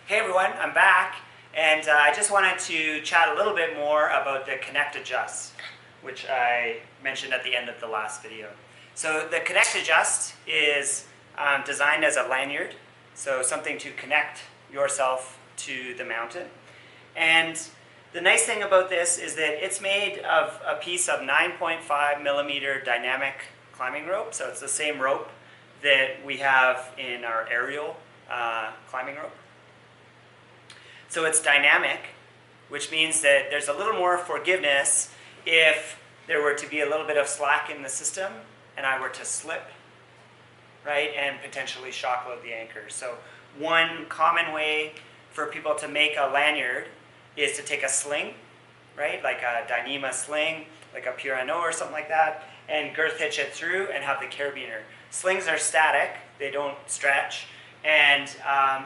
Hey everyone, I'm back, and I just wanted to chat a little bit more about the Connect Adjust, which I mentioned at the end of the last video. So the Connect Adjust is designed as a lanyard, so something to connect yourself to the mountain. And the nice thing about this is that it's made of a piece of 9.5 millimeter dynamic climbing rope, so it's the same rope that we have in our aerial climbing rope. So it's dynamic, which means that there's a little more forgiveness if there were to be a little bit of slack in the system and I were to slip, right, and potentially shock load the anchor. So one common way for people to make a lanyard is to take a sling, right, like a Dyneema sling, like a Purano or something like that, and girth hitch it through and have the carabiner. Slings are static, they don't stretch, and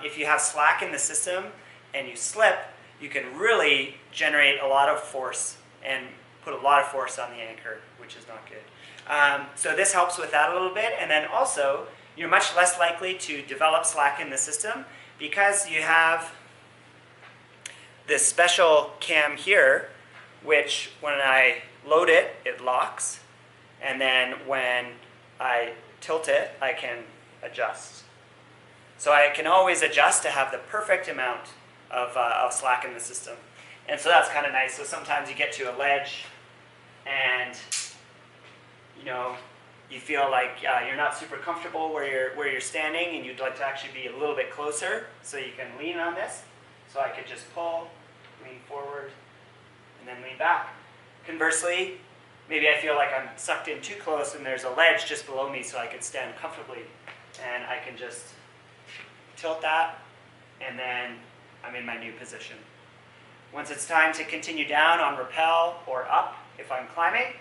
if you have slack in the system and you slip, you can really generate a lot of force and put a lot of force on the anchor, which is not good. So this helps with that a little bit, and then also you're much less likely to develop slack in the system because you have this special cam here, which when I load it, it locks, and then when I tilt it, I can adjust. So I can always adjust to have the perfect amount of slack in the system. And so that's kind of nice. So sometimes you get to a ledge and you feel like you're not super comfortable where you're standing, and you'd like to actually be a little bit closer, so you can lean on this. So I could just pull, lean forward, and then lean back. Conversely, maybe I feel like I'm sucked in too close and there's a ledge just below me, so I could stand comfortably, and I can just tilt that, and then I'm in my new position. Once it's time to continue down on rappel or up if I'm climbing,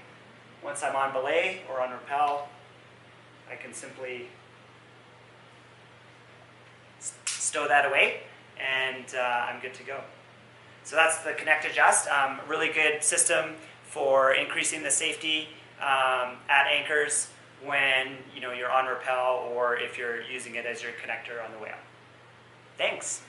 once I'm on belay or on rappel, I can simply stow that away, and I'm good to go. So that's the Connect Adjust. Really good system for increasing the safety at anchors when you're on rappel, or if you're using it as your connector on the way up. Thanks.